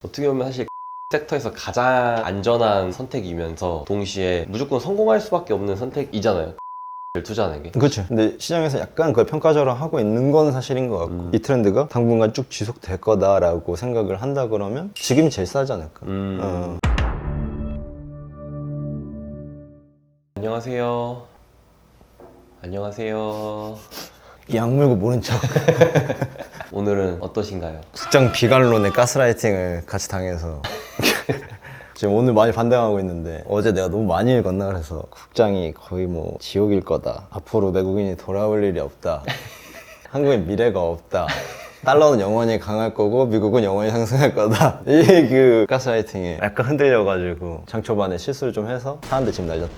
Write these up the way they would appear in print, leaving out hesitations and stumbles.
어떻게 보면 사실 섹터에서 가장 안전한 선택이면서 동시에 무조건 성공할 수밖에 없는 선택이잖아요. 투자하는 게. 그렇죠. 근데 시장에서 약간 그걸 평가절하하고 있는 건 사실인 것 같고 이 트렌드가 당분간 쭉 지속될 거다라고 생각을 한다 그러면 지금이 제일 싸지 않을까. 안녕하세요. 안녕하세요. 약 물고 모른 척. 오늘은 어떠신가요? 국장 비관론의 가스라이팅을 같이 당해서 지금 오늘 많이 반대하고 있는데 어제 내가 너무 많이 읽었나 그래서 국장이 거의 뭐 지옥일 거다. 앞으로 외국인이 돌아올 일이 없다. 한국엔 미래가 없다. 달러는 영원히 강할 거고 미국은 영원히 상승할 거다. 이 그 가스라이팅에 약간 흔들려가지고 장 초반에 실수를 좀 해서 사람들 지금 날렸다.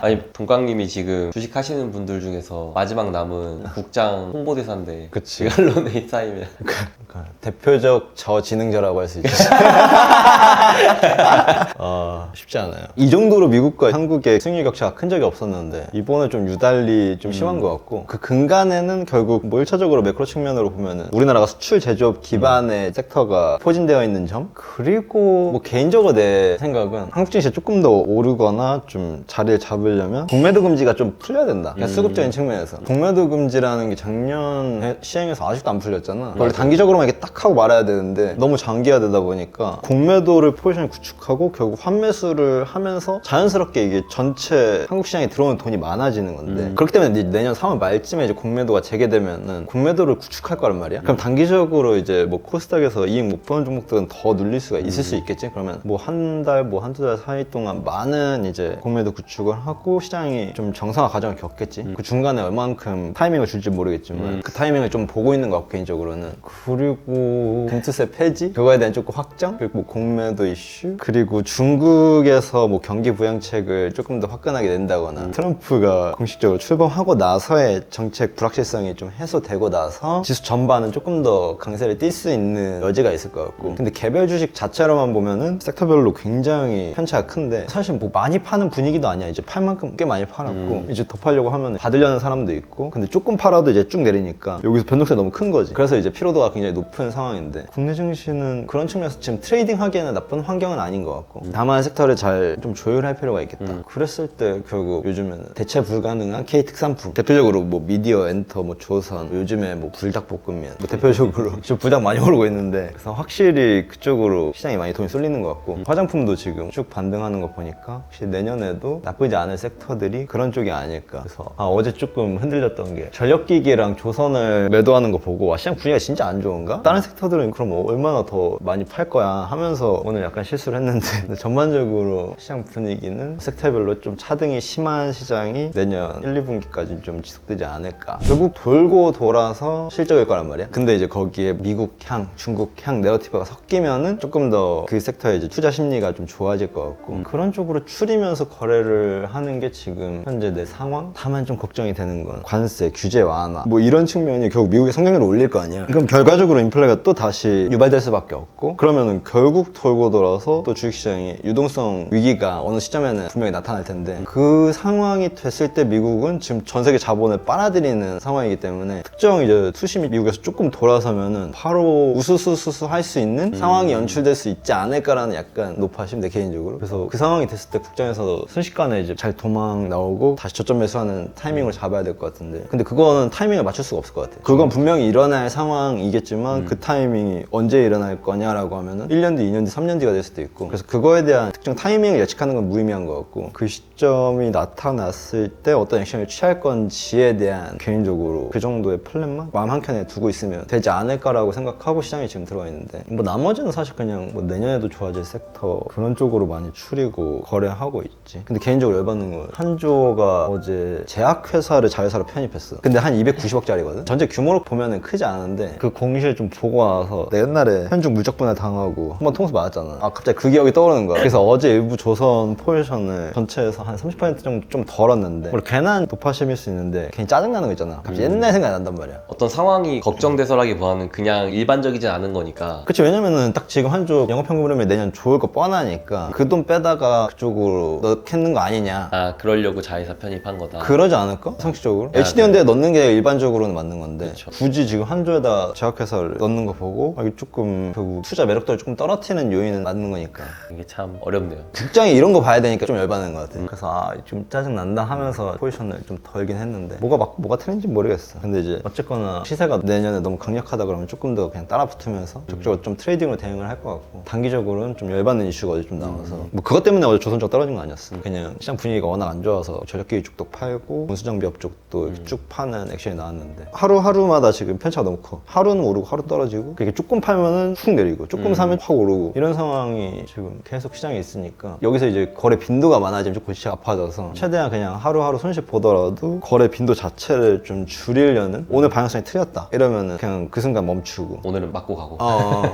아니 동광님이 지금 주식 하시는 분들 중에서 마지막 남은 국장 홍보대사인데 그치. 비관론에 쌓이면 그러니까 대표적 저지능자라고 할 수 있지. 쉽지 않아요. 이 정도로 미국과 한국의 승률 격차가 큰 적이 없었는데 이번에 좀 유달리 좀 심한 것 같고 그 근간에는 결국 뭐 1차적으로 매크로 측면으로 보면은 우리나라가 수출 제조업 기반의 섹터가 포진되어 있는 점, 그리고 뭐 개인적으로 내 생각은 한국 증시 조금 더 오르거나 좀 자리를 잡으려면 공매도 금지가 좀 풀려야 된다. 그러니까 수급적인 측면에서 공매도 금지라는 게 작년 시행해서 아직도 안 풀렸잖아. 원래 단기적으로만 이렇게 딱 하고 말아야 되는데 너무 장기화되다 보니까 공매도를 포지션을 구축하고 결국 환매수를 하면서 자연스럽게 이게 전체 한국 시장에 들어오는 돈이 많아지는 건데 그렇기 때문에 이제 내년 3월 말쯤에 이제 공매도가 재개되면은 공매도를 구축할 거란 말이야. 그럼 단기적으로 이제 뭐 코스닥에서 이익 못 보는 종목들은 더 눌릴 수가 있을 수 있겠지. 그러면 뭐 한 달, 뭐 한두 달 사이 동안 많은 이제 공매도 구축을 하고 시장이 좀 정상화 과정을 겪겠지. 그 중간에 얼만큼 타이밍을 줄지 모르겠지만 그 타이밍을 좀 보고 있는 것 같고 개인적으로는. 그리고 금투세 폐지? 그거에 대한 조금 확정? 그리고 뭐 공매도 이슈? 그리고 중국에서 뭐 경기 부양책을 조금 더 화끈하게 낸다거나 트럼프가 공식적으로 출범하고 나서의 정책 불확실성이 좀 해소되고 나서 지수 전반은 조금 더 강세를 띌 수 있는 여지가 있을 것 같고 근데 개별 주식 자체로만 보면은 섹터별로 굉장히 편차가 큰데 사실 뭐 많이 파는 분위기도 아니야. 이제 팔 만큼 꽤 많이 팔았고 이제 더 팔려고 하면 받으려는 사람도 있고 근데 조금 팔아도 이제 쭉 내리니까 여기서 변동성이 너무 큰 거지. 그래서 이제 피로도가 굉장히 높은 상황인데 국내 증시는 그런 측면에서 지금 트레이딩 하기에는 나쁜 환경은 아닌 것 같고 다만 섹터를 잘 좀 조율할 필요가 있겠다. 그랬을 때 결국 요즘에는 대체 불가능한 K 특산품 대표적으로 뭐 미디어, 엔터, 뭐 조선 요즘에 뭐 불닭볶음면 뭐 대표적으로 지금 불닭 많이 오르고 있는데 그래서 확실히 그쪽으로 시장이 많이 돈이 쏠리는 것 같고 화장품도 지금 쭉 반등하는 거 보니까 확실히 내년에도 나쁘지 않은 섹터들이 그런 쪽이 아닐까. 그래서 어제 조금 흔들렸던 게 전력기기랑 조선을 매도하는 거 보고 와 시장 분위기가 진짜 안 좋은가? 다른 섹터들은 그럼 얼마나 더 많이 팔 거야 하면서 오늘 약간 실수를 했는데 근데 전반적으로 시장 분위기는 섹터별로 좀 차등이 심한 시장이 내년 1, 2분기까지 좀 지속되지 않을까. 결국 돌고 돌아서 실적일 거란 말이야. 근데 이제 거기에 미국 향, 중국 향 내러티브가 섞이면은 조금 더 그 섹터의 이제 투자 심리가 좀 좋아질 것 같고 그런 쪽으로 추리면서 거래를 하는 게 지금 현재 내 상황? 다만 좀 걱정이 되는 건 관세, 규제 완화 뭐 이런 측면이 결국 미국의 성장률을 올릴 거 아니야. 그럼 결과적으로 인플레가 또 다시 유발될 수밖에 없고 그러면은 결국 돌고 돌아서 또 주식시장이 유동성 위기가 어느 시점에는 분명히 나타날 텐데 그 상황이 됐을 때 미국은 지금 전 세계 자본을 빨아들이는 상황이기 때문에 특정 이제 투심이 미국에서 조금 돌아서면은 바로 우수수수수 할 수 있는 상황이 연출될 수 있지 않을까라는 약간 높아심 내 개인적으로. 그래서 그 상황이 됐을 때 국장에서 순식간에 이제 잘 도망 나오고 다시 저점 매수하는 타이밍을 잡아야 될 것 같은데 근데 그거는 타이밍을 맞출 수가 없을 것 같아. 그건 분명히 일어날 상황이겠지만 그 타이밍이 언제 일어날 거냐라고 하면은 1년 뒤, 2년 뒤, 3년 뒤가 될 수도 있고 그래서 그거에 대한 특정 타이밍을 예측하는 건 무의미한 것 같고 그 시점이 나타났을 때 어떤 액션을 취할 건지에 대한 개인적으로 그 정도의 플랜만 마음 한켠에 두고 있으면 되지 않을까라고 생각하고 시장에 지금 들어가 있는데 뭐 나머지는 사실 그냥 뭐 내년에도 좋아질 섹터 그런 쪽으로 많이 추리고 거래하고 있지. 근데 개인적으로 열받는 건 한조가 어제 제약회사를 자회사로 편입했어. 근데 한 290억짜리거든. 전체 규모로 보면은 크지 않은데 그 공시를 좀 보고 나서 내 옛날에 현중 물적 분할 당하고 한번 통수 맞았잖아. 갑자기 그 기억이 떠오르는 거야. 그래서 어제 일부 조선 포지션을 전체에서 한 30% 정도 좀 덜었는데 원래 괜한 도파심일 수 있는데 괜히 짜증나는 거 있잖아. 갑자기 옛날 생각이 난단 말이야. 어떤 상황이 걱정돼서라기보다는 그냥 일반적이진 않은 거니까. 그치, 왜냐면은 딱 지금 한쪽 영업현금 흐름이 내년 좋을 거 뻔하니까 그 돈 빼다가 그쪽으로 넣겠는 거 아니냐. 아, 그러려고 자회사 편입한 거다. 그러지 않을까? 상식적으로? 네. HD현대에 넣는 게 일반적으로는 맞는 건데 그쵸. 굳이 지금 한조에다 제약회사를 넣는 거 보고 이게 조금 결국 투자 매력도를 조금 떨어뜨리는 요인은 맞는 거니까 이게 참 어렵네요. 국장이 이런 거 봐야 되니까 좀 열받는 것 같아. 그래서 좀 짜증난다 하면서 포지션을 좀 덜긴 했는데 뭐가 맞고 뭐가 틀린지 모르겠어. 근데 이제 어쨌거나 시세가 내년에 너무 강력하다 그러면 조금 더 그냥 따라 붙으면서 적극적으로 좀 트레이딩으로 대응을 할 것 같고, 단기적으로는 좀 열받는 이슈가 어제 좀 나와서 뭐 그것 때문에 어제 조선주가 떨어진 거 아니었어. 그냥 시장 분위기가 워낙 안 좋아서 전력기기 쪽도 팔고 운수장비업 쪽도 이렇게 쭉 파는 액션이 나왔는데 하루하루마다 지금 편차가 너무 커. 하루는 오르고 하루 떨어지고, 그렇게 조금 팔면은 훅 내리고 조금 사면 확 오르고, 이런 상황이 지금 계속 시장에 있으니까 여기서 이제 거래 빈도가 많아지면 조금 시장 아파져서 최대한 그냥 하루하루 손실 보더라도 거래 빈도 자체를 좀 줄이려는, 오늘 방향성이 틀렸다 이러면은 그냥 그 순간 멈추고 오늘은 맞고 가고.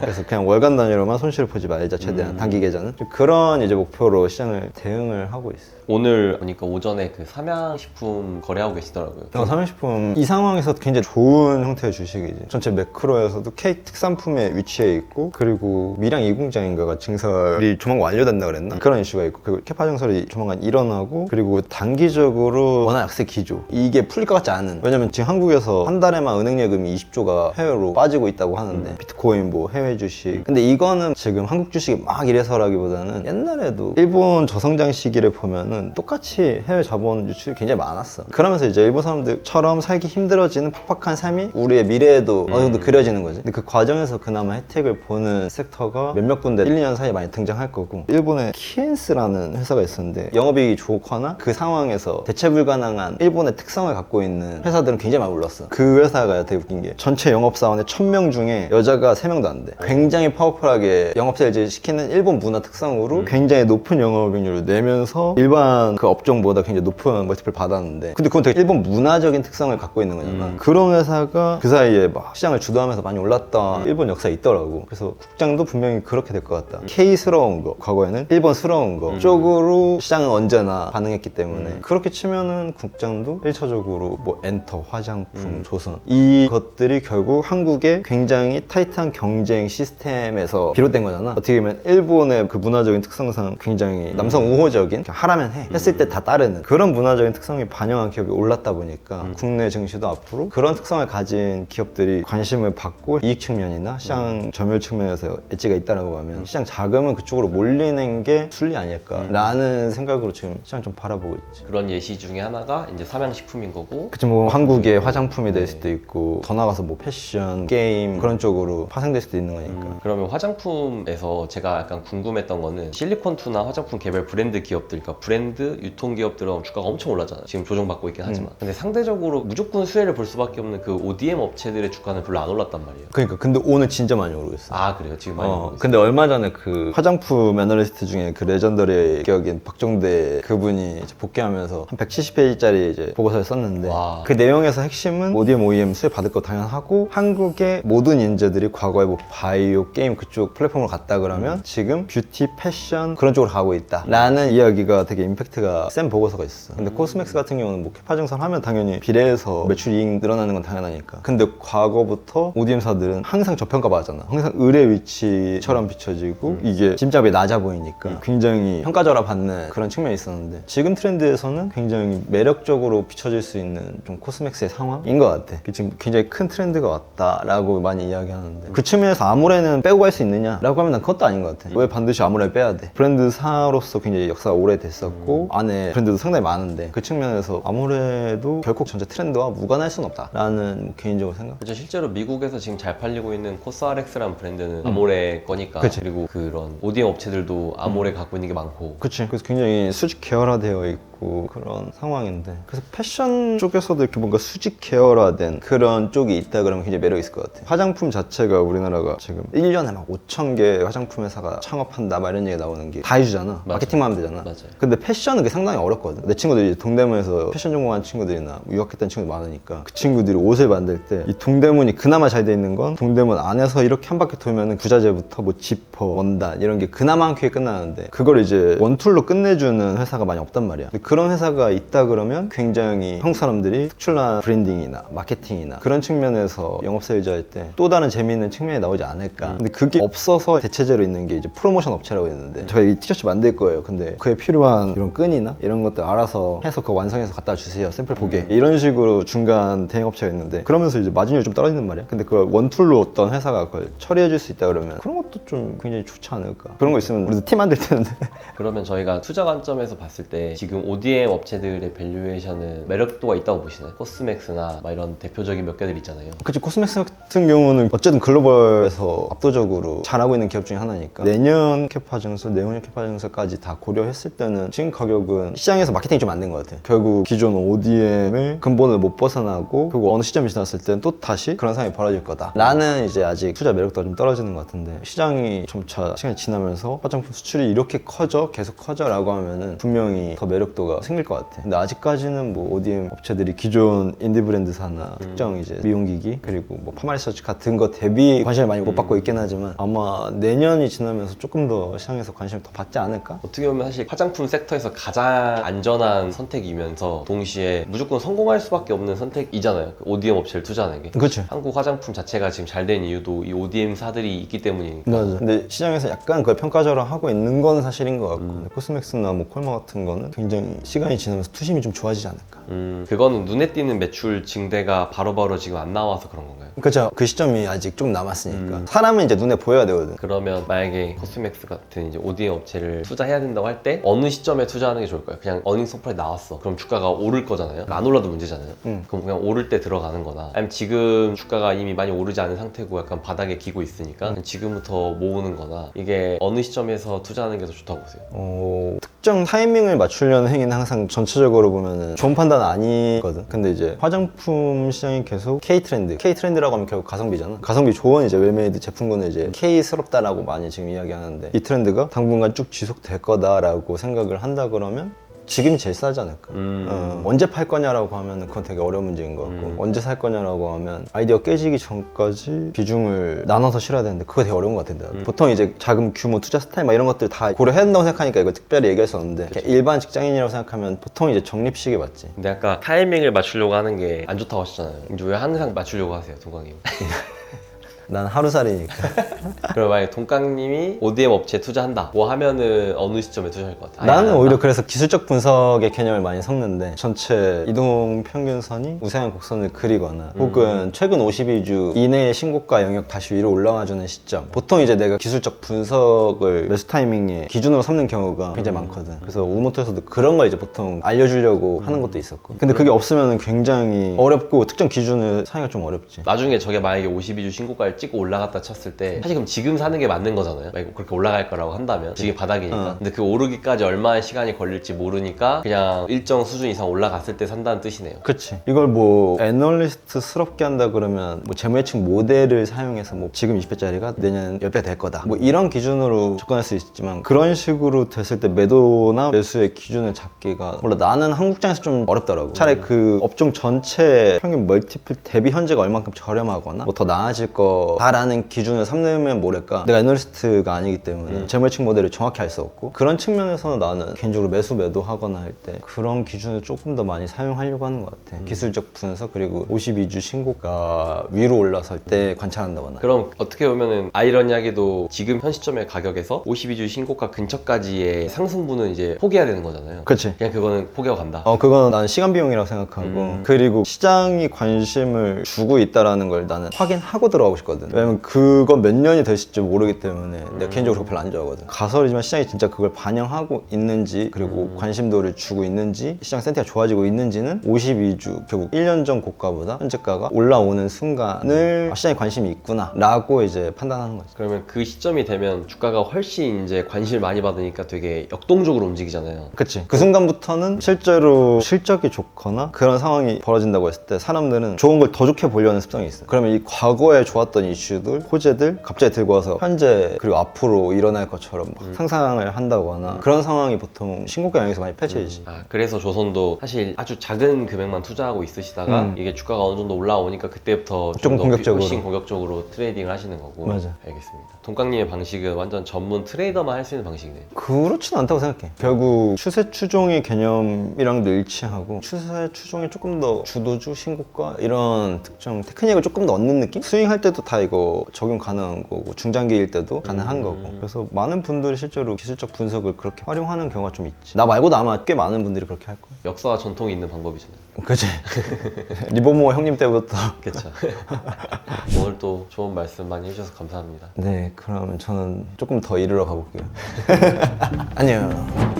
그래서 그냥 월간 단위로만 손실을 보지 말자, 최대한 단기 계좌는. 그런 이제 목표로 시장을 대응을 하고 있어요. 오늘 보니까 오전에 그 삼양식품 거래하고 계시더라고요. 삼양식품 이 상황에서 굉장히 좋은 형태의 주식이지. 전체 매크로에서도 K 특산품에 위치해 있고, 그리고 밀양 2공장인가가 증설이 조만간 완료된다 그랬나? 그런 이슈가 있고, 그리고 캐파 증설이 조만간 일어나고, 그리고 단기적으로 워낙 약세 기조 이게 풀릴 것 같지 않은, 왜냐면 지금 한국에서 한 달에만 은행 예금이 20조가 해외로 빠지고 있다고 하는데 비트코인 뭐 해외 주식, 근데 이거는 지금 한국 주식이 막 이래서라기보다는 옛날에도 일본 저성장 시기를 보면은 똑같이 해외 자본 유출이 굉장히 많았어. 그러면서 이제 일본 사람들처럼 살기 힘들어지는 팍팍한 삶이 우리의 미래에도 어느 정도 그려지는 거지. 근데 그 과정에서 그나마 혜택을 보는 섹터가 몇몇 군데 1, 2년 사이에 많이 등장할 거고, 일본에 키엔스라는 회사가 있었는데 영업이익이 좋거나 그 상황에서 대체 불가능한 일본의 특성을 갖고 있는 회사들은 굉장히 많이 올랐어. 그 회사가 되게 웃긴 게 전체 영업사원의 1000명 중에 여자가 3명도 안 돼. 굉장히 파워풀하게 영업세일즈 시키는 일본 문화 특성으로 굉장히 높은 영업이익률을 내면서 일반 그 업종보다 굉장히 높은 멀티플 받았는데, 근데 그건 되게 일본 문화적인 특성을 갖고 있는 거잖아. 그런 회사가 그 사이에 막 시장을 주도하면서 많이 올랐다 일본 역사에 있더라고. 그래서 국장도 분명히 그렇게 될 것 같다. K스러운 거, 과거에는 일본스러운 거 쪽으로 시장은 언제나 반응했기 때문에 그렇게 치면은 국장도 1차적으로 뭐 엔터, 화장품, 조선, 이것들이 결국 한국의 굉장히 타이트한 경쟁 시스템에서 비롯된 거잖아. 어떻게 보면 일본의 그 문화적인 특성상 굉장히 남성 우호적인, 하라면 해 했을 때 다 따르는 그런 문화적인 특성이 반영한 기업이 올랐다 보니까 국내 증시도 앞으로 그런 특성을 가진 기업들이 관심을 받고, 이익 측면이나 시장 점유율 측면에서 엣지가 있다라고 하면 시장 자금은 그쪽으로 몰리는 게 순리 아닐까라는 생각으로 지금 시장 좀 바라보고 있지. 그런 예시 중에 하나가 이제 삼양식품인 거고. 그치, 뭐 한국의 화장품이 될 수도 있고, 더 나가서 뭐 패션, 게임 그런 쪽으로 파생될 수도 있는 거니까. 그러면 화장품에서 제가 약간 궁금했던 거는 실리콘투나 화장품 개별 브랜드 기업들, 그러니까 브랜드 유통기업들은 주가가 엄청 올랐잖아요. 지금 조정받고 있긴 하지만. 근데 상대적으로 무조건 수혜를 볼 수밖에 없는 그 ODM 업체들의 주가는 별로 안 올랐단 말이에요. 그러니까 근데 오늘 진짜 많이 오르고 있어. 아, 그래요? 지금 많이 오르고 있어요. 근데 얼마 전에 그 화장품 애널리스트 중에 그 레전더리 기억인 박종대 그분이 이제 복귀하면서 한 170페이지짜리 이제 보고서를 썼는데, 와. 그 내용에서 핵심은 ODM, OEM 수혜 받을 거 당연하고, 한국의 모든 인재들이 과거에 뭐 바이오, 게임 그쪽 플랫폼으로 갔다 그러면 지금 뷰티, 패션 그런 쪽으로 가고 있다 라는 이야기가 되게 임팩트가 센 보고서가 있어. 근데 코스맥스 같은 경우는 뭐 캐파 증설하면 당연히 비례해서 매출 이익 늘어나는 건 당연하니까. 근데 과거부터 ODM사들은 항상 저평가받았잖아. 항상 을의 위치처럼 비춰지고 이게 짐작이 낮아 보이니까 굉장히 평가절하받는 그런 측면이 있었는데, 지금 트렌드에서는 굉장히 매력적으로 비춰질 수 있는 좀 코스맥스의 상황인 것 같아. 지금 굉장히 큰 트렌드가 왔다라고 많이 이야기하는데, 그 측면에서 아모레는 빼고 갈 수 있느냐라고 하면 난 그것도 아닌 것 같아. 왜 반드시 아모레를 빼야 돼? 브랜드사로서 굉장히 역사가 오래됐었고 안에 브랜드도 상당히 많은데, 그 측면에서 아모레도 결국 전체 트렌드와 무관할 수는 없다라는 개인적으로 생각. 그렇죠. 실제로 미국에서 지금 잘 팔리고 있는 코스RX라는 브랜드는 아모레 거니까. 그치. 그리고 그런 ODM 업체들도 아모레 갖고 있는 게 많고. 그치. 그래서 굉장히 수직 계열화되어 있고 그런 상황인데, 그래서 패션 쪽에서도 이렇게 뭔가 수직 계열화된 그런 쪽이 있다 그러면 굉장히 매력 있을 것 같아. 화장품 자체가 우리나라가 지금 1년에 막 5,000개 화장품 회사가 창업한다 막 이런 얘기 나오는 게 다 해주잖아. 마케팅만 하면 되잖아. 맞아요. 근데 패션은 그게 상당히 어렵거든. 내 친구들이 이제 동대문에서 패션 전공한 친구들이나 유학했던 친구들 많으니까 그 친구들이 옷을 만들 때 이 동대문이 그나마 잘 돼 있는 건, 동대문 안에서 이렇게 한 바퀴 돌면은 부자재부터 뭐 지퍼, 원단 이런 게 그나마 한 큐에 끝나는데, 그걸 이제 원툴로 끝내주는 회사가 많이 없단 말이야. 근데 그런 회사가 있다 그러면 굉장히 한국 사람들이 특출난 브랜딩이나 마케팅이나 그런 측면에서 영업 세일즈 할 때 또 다른 재미있는 측면이 나오지 않을까. 근데 그게 없어서 대체제로 있는 게 이제 프로모션 업체라고 있는데 저희 티셔츠 만들 거예요. 근데 그에 필요한 이런 끈이나 이런 것들 알아서 해서 그거 완성해서 갖다 주세요. 샘플 보게. 이런 식으로 중간 대행업체가 있는데 그러면서 이제 마진율이 좀 떨어지는 말이야. 근데 그걸 원툴로 어떤 회사가 그걸 처리해 줄 수 있다 그러면 그런 것도 좀 굉장히 좋지 않을까. 그런 거 있으면 우리도 팀 만들 텐데. 그러면 저희가 투자 관점에서 봤을 때 지금 ODM 업체들의 밸류에이션은 매력도가 있다고 보시나요? 코스맥스나 막 이런 대표적인 몇 개들 있잖아요. 그치, 코스맥스 같은 경우는 어쨌든 글로벌에서 압도적으로 잘하고 있는 기업 중에 하나니까 내년 캐파 증설, 내후년 캐파 증설까지 다 고려했을 때는 지금 가격은 시장에서 마케팅이 좀 안 된 것 같아요. 결국 기존 ODM의 근본을 못 벗어나고 그리고 어느 시점이 지났을 때는 또 다시 그런 상황이 벌어질 거다. 나는 이제 아직 투자 매력도가 좀 떨어지는 것 같은데 시장이 점차 시간이 지나면서 화장품 수출이 이렇게 커져 계속 커져 라고 하면은 분명히 더 매력도가 생길 것 같아. 근데 아직까지는 뭐 ODM 업체들이 기존 인디 브랜드사나 특정 이제 미용기기 그리고 뭐 파마리서치 같은 거 대비 관심을 많이 못 받고 있긴 하지만 아마 내년이 지나면서 조금 더 시장에서 관심을 더 받지 않을까? 어떻게 보면 사실 화장품 섹터에서 가장 안전한 선택이면서 동시에 무조건 성공할 수밖에 없는 선택이잖아요. 그 ODM 업체를 투자하는 게. 그치. 한국 화장품 자체가 지금 잘 된 이유도 이 ODM사들이 있기 때문이니까. 맞아. 근데 시장에서 약간 그걸 평가절하하고 있는 건 사실인 것 같고 근데 코스맥스나 뭐 콜마 같은 거는 굉장히 시간이 지나면서 투심이 좀 좋아지지 않을까. 그거는 눈에 띄는 매출 증대가 바로바로 지금 안 나와서 그런 건가요? 그렇죠. 그 시점이 아직 좀 남았으니까 사람은 이제 눈에 보여야 되거든. 그러면 만약에 코스맥스 같은 이제 ODM 업체를 투자해야 된다고 할 때 어느 시점에 투자하는 게 좋을까요? 그냥 어닝 소프라이 나왔어. 그럼 주가가 오를 거잖아요. 안 올라도 문제잖아요. 그럼 그냥 오를 때 들어가는 거나 아니면 지금 주가가 이미 많이 오르지 않은 상태고 약간 바닥에 기고 있으니까 지금부터 모으는 거나 이게 어느 시점에서 투자하는 게 더 좋다고 보세요? 특정 타이밍을 맞추려는 행위는 항상 전체적으로 보면은 좋은 판단은 아니거든. 근데 이제 화장품 시장이 계속 K트렌드라고 하면 결국 가성비잖아. 가성비 좋은 이제 웰메이드 제품군을 이제 K스럽다라고 많이 지금 이야기하는데 이 트렌드가 당분간 쭉 지속될 거다라고 생각을 한다 그러면 지금이 제일 싸지 않을까. 언제 팔 거냐라고 하면 그건 되게 어려운 문제인 것 같고 언제 살 거냐라고 하면 아이디어 깨지기 전까지 비중을 나눠서 실어야 되는데 그거 되게 어려운 것 같은데 보통 이제 작은 규모 투자 스타일 막 이런 것들 다 고려해야 된다고 생각하니까 이거 특별히 얘기할 수 없는데 그냥 일반 직장인이라고 생각하면 보통 이제 적립식에 맞지. 근데 아까 타이밍을 맞추려고 하는 게 안 좋다고 하셨잖아요. 이제 왜 항상 맞추려고 하세요, 동광님? 난 하루살이니까. 그럼 만약에 동강님이 ODM 업체에 투자한다 뭐 하면은 어느 시점에 투자할 것 같아요? 나는 오히려 그래서 기술적 분석의 개념을 많이 섞는데 전체 이동 평균선이 우상향 곡선을 그리거나 혹은 최근 52주 이내의 신고가 영역 다시 위로 올라와주는 시점 보통 이제 내가 기술적 분석을 매수 타이밍에 기준으로 삼는 경우가 굉장히 많거든. 그래서 우모토에서도 그런 걸 이제 보통 알려주려고 하는 것도 있었고 근데 그게 없으면 굉장히 어렵고 특정 기준을 사용하기가 좀 어렵지. 나중에 저게 만약에 52주 신고가를 찍고 올라갔다 쳤을 때 사실 그럼 지금 사는 게 맞는 거잖아요. 만약에 그렇게 올라갈 거라고 한다면 지금 바닥이니까. 근데 그 오르기까지 얼마의 시간이 걸릴지 모르니까 그냥 일정 수준 이상 올라갔을 때 산다는 뜻이네요. 그치. 이걸 뭐 애널리스트스럽게 한다 그러면 뭐 재무예측 모델을 사용해서 뭐 지금 20배짜리가 내년 10배 될 거다 뭐 이런 기준으로 접근할 수 있지만 그런 식으로 됐을 때 매도나 매수의 기준을 잡기가 몰라 나는 한국장에서 좀 어렵더라고. 차라리 그 업종 전체 평균 멀티플 대비 현재가 얼만큼 저렴하거나 뭐 더 나아질 거다라는 기준을 삼으면 뭐랄까 내가 애널리스트가 아니기 때문에 재무예측 모델을 정확히 알 수 없고 그런 측면에서는 나는 개인적으로 매도하거나 할 때 그런 기준을 조금 더 많이 사용하려고 하는 것 같아. 기술적 분석 그리고 52주 신고가 위로 올라설 때 관찰한다거나. 그럼 어떻게 보면은 아이러니하게도 지금 현 시점의 가격에서 52주 신고가 근처까지의 상승분은 이제 포기해야 되는 거잖아요. 그치. 그냥 그거는 포기하고 간다. 그거는 나는 시간 비용이라고 생각하고 그리고 시장이 관심을 주고 있다라는 걸 나는 확인하고 들어가고 싶거든. 왜냐면 그건 몇 년이 될지 모르기 때문에 내가 개인적으로 그거 별로 안 좋아하거든. 가설이지만 시장이 진짜 그걸 반영하고 있는지 그리고 관심도를 주고 있는지 시장 센터가 좋아지고 있는지는 52주 결국 1년 전 고가보다 현재가가 올라오는 순간을 시장에 관심이 있구나 라고 이제 판단하는 거지. 그러면 그 시점이 되면 주가가 훨씬 이제 관심을 많이 받으니까 되게 역동적으로 움직이잖아요. 그치. 그 순간부터는 실제로 실적이 좋거나 그런 상황이 벌어진다고 했을 때 사람들은 좋은 걸 더 좋게 보려는 습성이 있어. 그러면 이 과거에 좋았던 이슈들, 호재들 갑자기 들고 와서 현재 그리고 앞으로 일어날 것처럼 막 상상을 한다거나 그런 상황이 보통 신고가 영역에서 많이 펼쳐지지. 그래서 조선도 사실 아주 작은 금액만 투자하고 있으시다가 이게 주가가 어느 정도 올라오니까 그때부터 좀 더 공격적으로. 훨씬 공격적으로 트레이딩을 하시는 거고. 맞아. 알겠습니다. 동강님의 방식은 완전 전문 트레이더만 할 수 있는 방식이네요. 그렇진 않다고 생각해. 결국 추세 추종의 개념이랑도 일치하고 추세 추종에 조금 더 주도주, 신고가 이런 특정 테크닉을 조금 더 얻는 느낌? 스윙할 때도 다 이거 적용 가능한 거고 중장기일 때도 가능한 거고 그래서 많은 분들이 실제로 기술적 분석을 그렇게 활용하는 경우가 좀 있지. 나 말고도 아마 꽤 많은 분들이 그렇게 할 거야. 역사와 전통이 있는 방법이잖아요. 그치? 리버모어 형님 때부터. 그렇죠. 오늘 또 좋은 말씀 많이 해주셔서 감사합니다. 네, 그럼 저는 조금 더 이르러 가볼게요. 안녕.